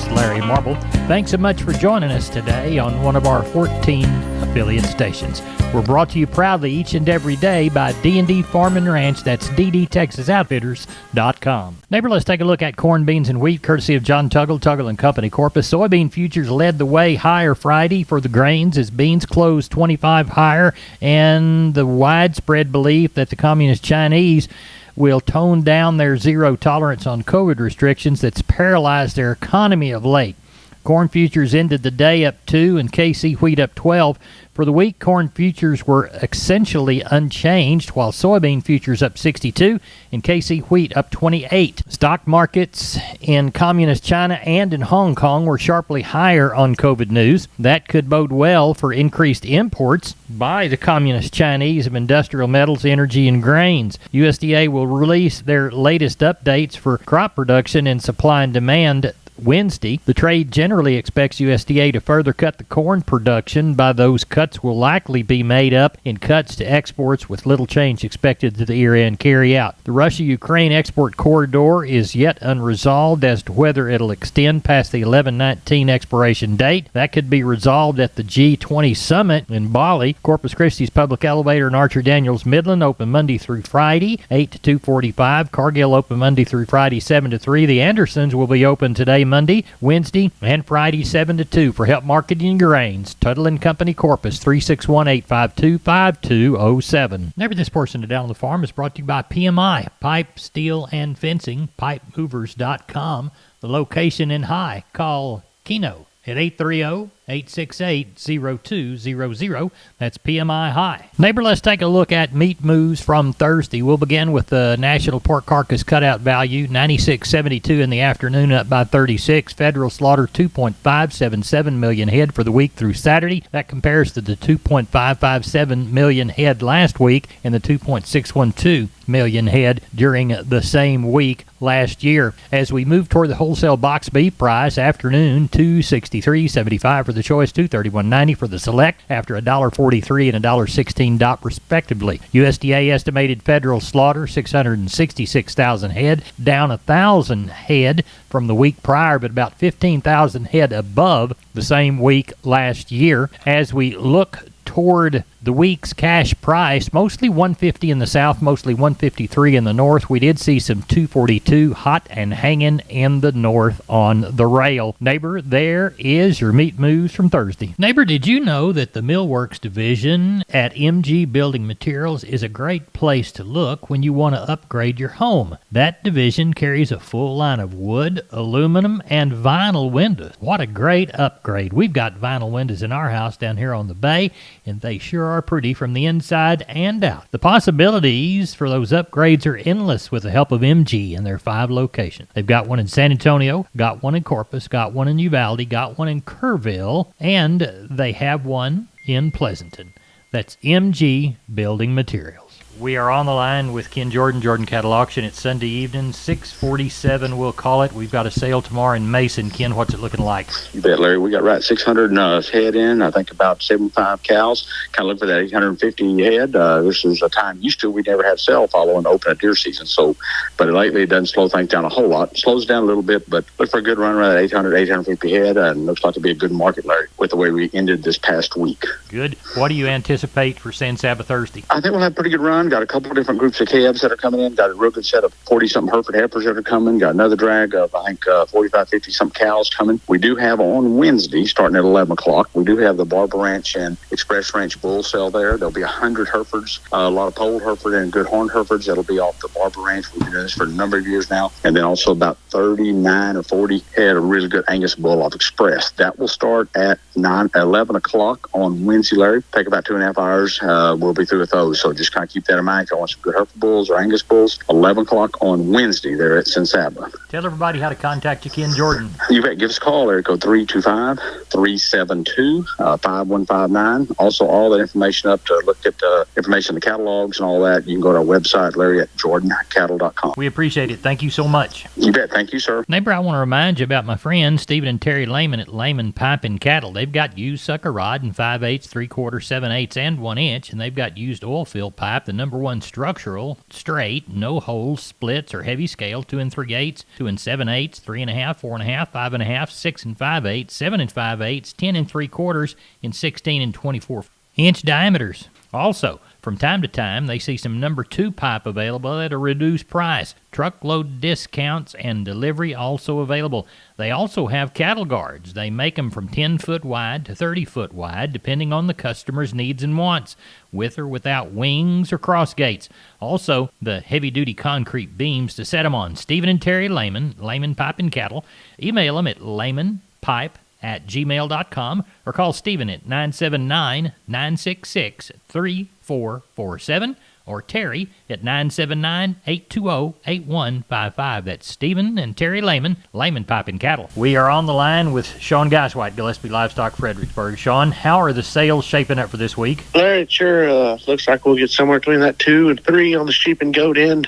host, Larry Marble. Thanks so much for joining us today on one of our 14 affiliate stations. We're brought to you proudly each and every day by D&D Farm and Ranch. That's ddtexasoutfitters.com. Neighbor, let's take a look at corn, beans, and wheat, courtesy of John Tuggle and Company, Corpus. Soybean futures led the way higher Friday for the grains as beans closed 25 higher, and the widespread belief that the Communist Chinese will tone down their zero tolerance on COVID restrictions that's paralyzed their economy of late. Corn futures ended the day up 2 and KC wheat up 12. For the week, corn futures were essentially unchanged, while soybean futures up 62 and KC wheat up 28. Stock markets in Communist China and in Hong Kong were sharply higher on COVID news. That could bode well for increased imports by the Communist Chinese of industrial metals, energy, and grains. USDA will release their latest updates for crop production and supply and demand Wednesday. The trade generally expects USDA to further cut the corn production. By those cuts will likely be made up in cuts to exports, with little change expected to the year-end carry-out. The Russia-Ukraine export corridor is yet unresolved as to whether it'll extend past the 11/19 expiration date. That could be resolved at the G20 summit in Bali. Corpus Christi's Public Elevator and Archer Daniels Midland open Monday through Friday, 8 to 2:45. Cargill open Monday through Friday, 7 to 3. The Andersons will be open today, Monday, Wednesday, and Friday, 7 to 2. For help marketing your grains, Tuttle and Company, Corpus, 361-852-5207. Never, this portion of Down on the Farm is brought to you by PMI, Pipe, Steel, and Fencing, pipemovers.com. The location in High. Call Keno at 830-868-0200. That's PMI High. Neighbor, let's take a look at meat moves from Thursday. We'll begin with the national pork carcass cutout value, 96.72 in the afternoon, up by 36. Federal slaughter, 2.577 million head for the week through Saturday. That compares to the 2.557 million head last week and the 2.612 million head during the same week last year. As we move toward the wholesale box beef price, afternoon, $263.75 for the choice, $231.90 for the select, after $1.43 and $1.16 DOT respectively. USDA estimated federal slaughter 666,000 head, down 1,000 head from the week prior, but about 15,000 head above the same week last year. As we look toward the week's cash price, mostly $150 in the south, mostly $153 in the north. We did see some $242 hot and hanging in the north on the rail. Neighbor, there is your meat moves from Thursday. Neighbor, did you know that the Millworks division at MG Building Materials is a great place to look when you want to upgrade your home? That division carries a full line of wood, aluminum, and vinyl windows. What a great upgrade. We've got vinyl windows in our house down here on the bay, and they sure are pretty from the inside and out. The possibilities for those upgrades are endless with the help of MG and their 5 locations. They've got one in San Antonio, got one in Corpus, got one in Uvalde, got one in Kerrville, and they have one in Pleasanton. That's MG Building Materials. We are on the line with Ken Jordan, Jordan Cattle Auction. It's Sunday evening, 6:47 we'll call it. We've got a sale tomorrow in Mason. Ken, what's it looking like? You bet, Larry. We got right 600 head in, I think about 75 cows. Kind of look for that 850 head. This is a time used to we never had sale following the open of deer season. So, but lately it doesn't slow things down a whole lot. It slows down a little bit, but look for a good run around that 800, 850 head. And looks like to be a good market, Larry, with the way we ended this past week. Good. What do you anticipate for San Saba Thursday? I think we'll have a pretty good run. Got a couple of different groups of calves that are coming in. Got a real good set of 40-something Hereford heifers that are coming. Got another drag of, I think, 45, 50-something cows coming. We do have on Wednesday, starting at 11 o'clock, we do have the Barber Ranch and Express Ranch bull sale there. There'll be 100 Herefords, a lot of polled Hereford and good horned Herefords. That'll be off the Barber Ranch. We've been doing this for a number of years now. And then also about 39 or 40 head of really good Angus bull off Express. That will start at 11 o'clock on Wednesday, Larry. Take about 2.5 hours. We'll be through with those. So just kind of keep that in mind. If you want some good Hereford bulls or Angus bulls, 11 o'clock on Wednesday there at San Saba. Tell everybody how to contact you, Ken Jordan. You bet. Give us a call, area code 325-372-5159. Also, all that information up to look at information in the catalogs and all that. You can go to our website, Larry, at jordancattle.com. We appreciate it. Thank you so much. You bet. Thank you, sir. Neighbor, I want to remind you about my friends Stephen and Terry Lehman at Lehman Pipe and Cattle. They've got used sucker rod in 5/8, 3/4, 7/8, and 1 inch, and they've got used oil field pipe, the number 1 structural, straight, no holes, splits, or heavy scale, 2 3/8, 2 7/8, 3.5, 4.5, 5.5, 6 5/8, 7 5/8, 10 3/4, and 16 24-inch diameters. Also, from time to time, they see some number 2 pipe available at a reduced price. Truckload discounts and delivery also available. They also have cattle guards. They make them from 10-foot wide to 30-foot wide, depending on the customer's needs and wants, with or without wings or cross gates. Also, the heavy-duty concrete beams to set them on. Stephen and Terry Lehman, Lehman Pipe and Cattle. Email them at lehmanpipe@gmail.com or call Stephen at 979-966-3447 or Terry at 979-820-8155. That's Stephen and Terry Lehman, Lehman Pipe and Cattle. We are on the line with Sean Geiswhite, Gillespie Livestock, Fredericksburg. Sean, how are the sales shaping up for this week? Larry, it sure looks like we'll get somewhere between that 2 and 3 on the sheep and goat end.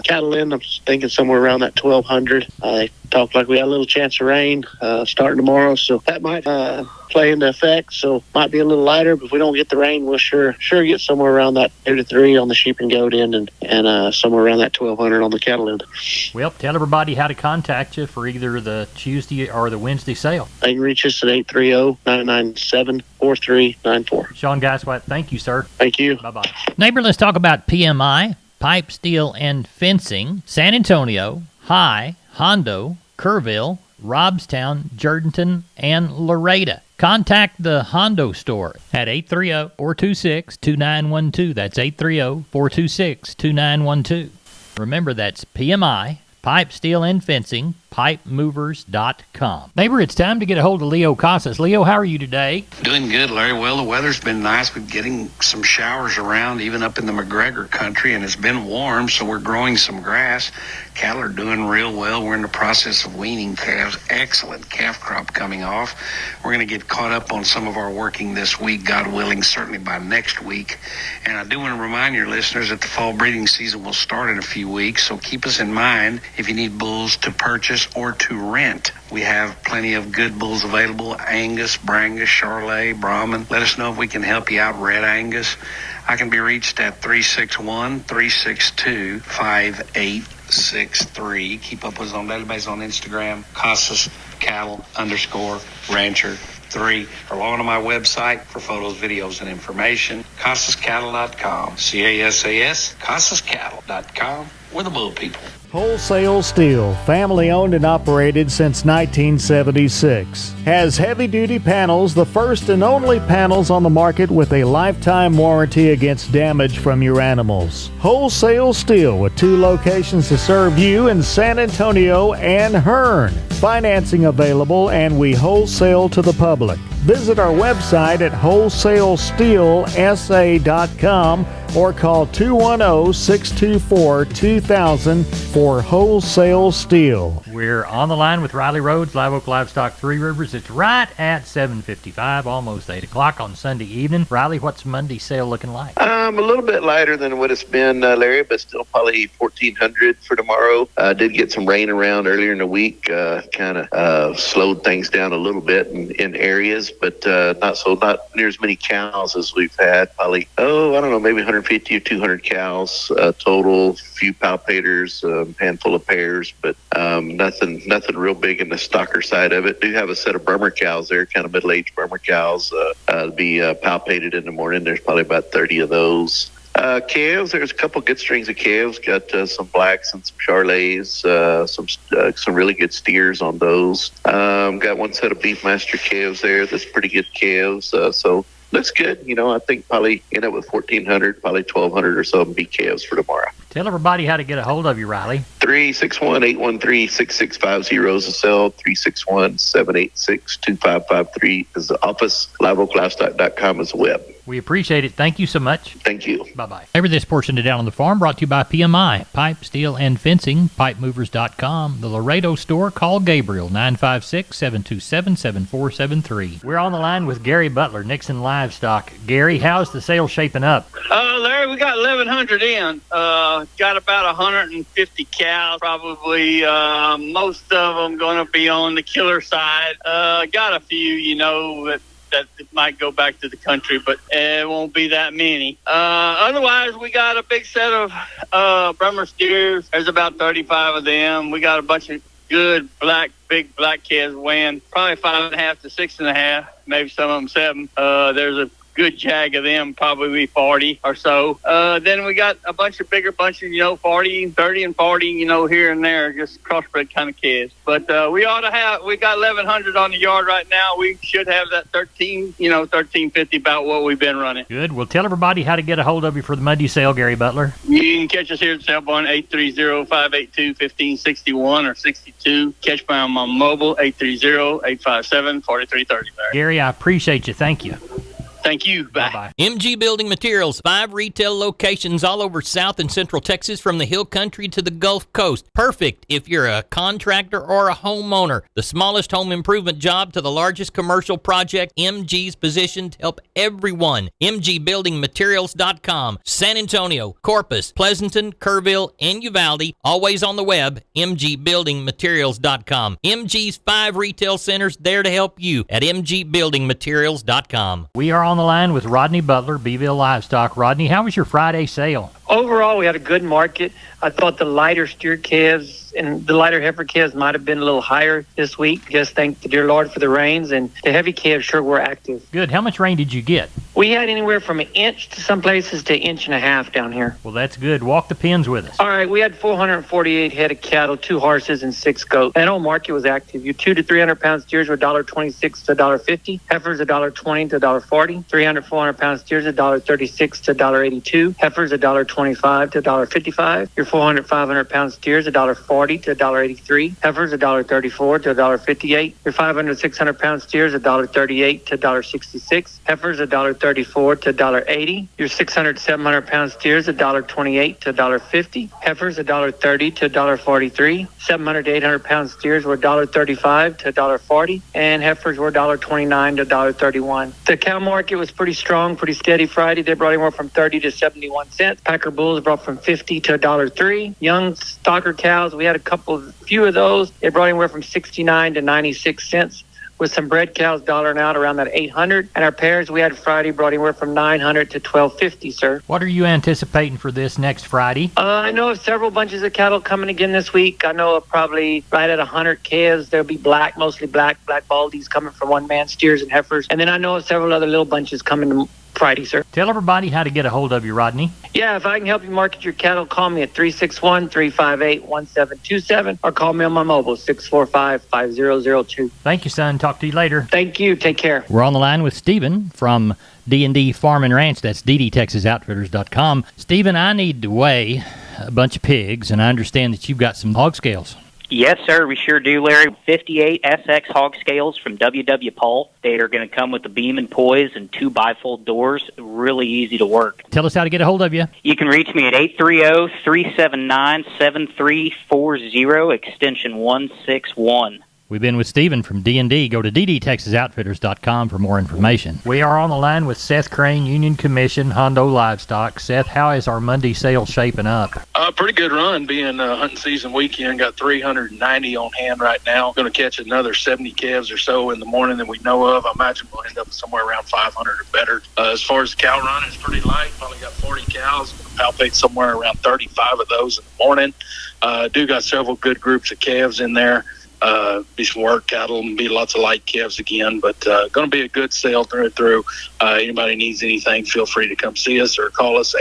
Cattle end, I'm thinking somewhere around that 1,200. They talked like we got a little chance of rain starting tomorrow, so that might play into effect. So might be a little lighter, but if we don't get the rain, we'll sure get somewhere around that 2 to 3 on the sheep and goat end, and somewhere around that 1,200 on the cattle end. Well, tell everybody how to contact you for either the Tuesday or the Wednesday sale. They can reach us at 830-997-4394. Sean Geiswhite, thank you, sir. Thank you. Bye-bye. Neighbor, let's talk about PMI, pipe, steel, and fencing. San Antonio, High, Hondo, Kerrville, Robstown, Jourdanton, and Laredo. Contact the Hondo store at 830-426-2912. That's 830-426-2912. Remember, that's PMI, pipe, steel, and fencing, pipemovers.com. Neighbor, it's time to get a hold of Leo Casas. Leo, how are you today? Doing good, Larry. Well, the weather's been nice. We're getting some showers around, even up in the McGregor country, and it's been warm, so we're growing some grass. Cattle are doing real well. We're in the process of weaning calves. Excellent calf crop coming off. We're going to get caught up on some of our working this week, God willing, certainly by next week. And I do want to remind your listeners that the fall breeding season will start in a few weeks, so keep us in mind if you need bulls to purchase or to rent. We have plenty of good bulls available: Angus, Brangus, Charolais, Brahman. Let us know if we can help you out. Red Angus. I can be reached at 361-362-5863. Keep up with us on database on Instagram, Casas Cattle _Rancher 3, or log on to my website for photos, videos, and information. CasasCattle.com. CASAS, CasasCattle.com. We're the bull people. Wholesale Steel, family owned and operated since 1976. Has heavy-duty panels, the first and only panels on the market with a lifetime warranty against damage from your animals. Wholesale Steel, with 2 locations to serve you in San Antonio and Hearn. Financing available, and we wholesale to the public. Visit our website at wholesalesteelsa.com or call 210-624-2000 for Wholesale Steel. We're on the line with Riley Rhodes, Live Oak Livestock, Three Rivers. It's right at 7:55, almost 8 o'clock on Sunday evening. Riley, what's Monday's sale looking like? A little bit lighter than what it's been, Larry, but still probably 1,400 for tomorrow. Did get some rain around earlier in the week, kind of slowed things down a little bit in areas, but not near as many cows as we've had. Probably, I don't know, maybe 150 or 200 cows total. Few palpators, handful of pairs, but nothing real big in the stocker side of it. Do have a set of Burma cows there, kind of middle-aged Burma cows, to be palpated in the morning. There's probably about 30 of those. Calves, there's a couple good strings of calves. Got some blacks and some Charolais, some really good steers on those. Got one set of Beefmaster calves there. That's pretty good calves. So looks good. I think probably end up with 1,400, probably 1,200 or so beef calves for tomorrow. Tell everybody how to get a hold of you, Riley. 361-813-6650 is the cell. 361-786-2553 is the office. LiveOakLivestock.com is the web. We appreciate it. Thank you so much. Thank you. Bye-bye. Over this portion of Down on the Farm brought to you by PMI, Pipe, Steel, and Fencing, pipemovers.com. The Laredo store, call Gabriel, 956-727-7473. We're on the line with Gary Butler, Nixon Livestock. Gary, how's the sale shaping up? Larry, we got 1,100 in. Got about 150 cows, probably. Most of them going to be on the killer side. Got a few, that that might go back to the country, but it won't be that many. Otherwise, we got a big set of Bremer steers. There's about 35 of them. We got a bunch of good big black calves weighing probably 5.5 to 6.5, maybe some of them 7. There's a good jag of them, probably 40 or so. Then we got a bunch of bigger bunches, 40, 30 and 40, here and there, just crossbred kind of calves. But we got 1,100 on the yard right now. We should have that 1350 about what we've been running. Good. Well, tell everybody how to get a hold of you for the Monday sale, Gary Butler. You can catch us here at cell phone 830-582-1561 or 62. Catch me on my mobile 830-857-4330. Gary, I appreciate you. Thank you. Thank you. Bye. Bye-bye. MG Building Materials, 5 retail locations all over South and Central Texas from the Hill Country to the Gulf Coast. Perfect if you're a contractor or a homeowner. The smallest home improvement job to the largest commercial project, MG's positioned to help everyone. MGBuildingMaterials.com. San Antonio, Corpus, Pleasanton, Kerrville, and Uvalde. Always on the web, MGBuildingMaterials.com. MG's 5 retail centers there to help you at MGBuildingMaterials.com. We are on the line with Rodney Butler, Beeville Livestock. Rodney, how was your Friday sale? Overall, we had a good market. I thought the lighter steer calves and the lighter heifer calves might have been a little higher this week. Just thank the dear Lord for the rains, and the heavy calves sure were active. Good. How much rain did you get? We had anywhere from 1 inch to some places to 1.5 inches down here. Well, that's good. Walk the pens with us. All right, we had 448 head of cattle, 2 horses, and 6 goats. That whole market was active. Your 200 to 300 pound steers were $1.26 to $1.50. Heifers $1.20 to $1.40. 300, 400 pound steers $1.36 to $1.82. Heifers $1.25 to $1.55. Your 400, 500 pound steers $1.40 to $1.83. Heifers $1.34 to $1.58. Your 500, 600 pound steers $1.38 to $1.66. Heifers $1.34 to $1.80. Your 600, 700 pound steers $1.28 to $1.50. Heifers $1.30 to $1.43. 700 to 800 pound steers were $1.35 to $1.40, and heifers were $1.29 to $1.31. The cow market was pretty strong, pretty steady Friday. They brought anywhere from 30 to 71 cents. Packer bulls brought from 50 to $1.03. Young stocker cows, we had a few of those. They brought anywhere from 69 to 96 cents. With some bred cows dollaring out around that 800, and our pairs we had Friday brought anywhere from 900 to 1250, sir. What are you anticipating for this next Friday? I know of several bunches of cattle coming again this week. I know of probably right at 100 calves. There'll be mostly black baldies coming from one-man steers and heifers, and then I know of several other little bunches coming Friday, sir. Tell everybody how to get a hold of you, Rodney. Yeah, if I can help you market your cattle, call me at 361-358-1727 or call me on my mobile, 645-5002. Thank you, son. Talk to you later. Thank you. Take care. We're on the line with Stephen from D&D Farm and Ranch. That's DDTexasOutfitters.com. Stephen, I need to weigh a bunch of pigs, and I understand that you've got some hog scales. Yes, sir, we sure do, Larry. 58 SX hog scales from W.W. Paul. They are going to come with the beam and poise and 2 bifold doors. Really easy to work. Tell us how to get a hold of you. You can reach me at 830-379-7340, extension 161. We've been with Stephen from D&D. Go to DDTexasOutfitters.com for more information. We are on the line with Seth Crane, Union Commission, Hondo Livestock. Seth, how is our Monday sale shaping up? Pretty good run, being hunting season weekend. Got 390 on hand right now. Going to catch another 70 calves or so in the morning that we know of. I imagine we'll end up somewhere around 500 or better. As far as the cow run, it's pretty light. Probably got 40 cows. Going to palpate somewhere around 35 of those in the morning. Do got several good groups of calves in there. Be some work cattle and be lots of light calves again, but going to be a good sale through. Anybody needs anything, feel free to come see us or call us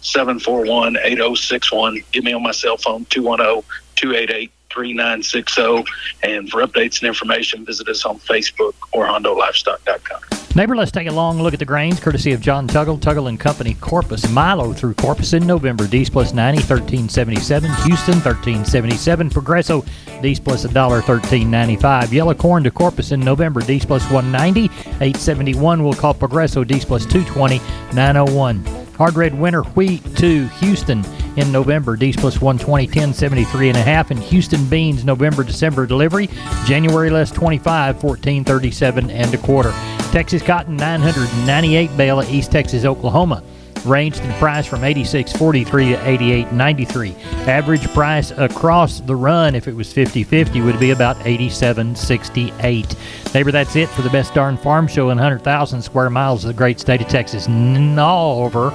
830-741-8061. Get me on my cell phone 210-288-3960, and for updates and information, visit us on Facebook or HondoLivestock.com. Neighbor, let's take a long look at the grains, courtesy of John Tuggle and Company, Corpus. Milo through Corpus in November, D's plus 90, $13.77. Houston, $13.77. Progresso, D's plus $1.13.95. Yellow corn to Corpus in November, D's plus 190, $8.71. We'll call Progresso, D's plus 220, $9.01. Hard red winter wheat to Houston in November, D's plus 120, $10.73.5. And Houston beans, November, December delivery, January less 25, $14.37 and a quarter. Texas cotton, 998 bale at East Texas, Oklahoma. ranged in price from $86.43 to $88.93. Average price across the run, if it was 50-50, would be about $87.68. Neighbor, that's it for the best darn farm show in 100,000 square miles of the great state of Texas. Never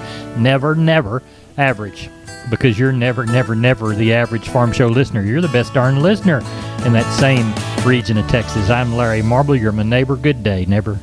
average, because you're never the average farm show listener. You're the best darn listener in that same region of Texas. I'm Larry Marble. You're my neighbor. Good day, neighbor.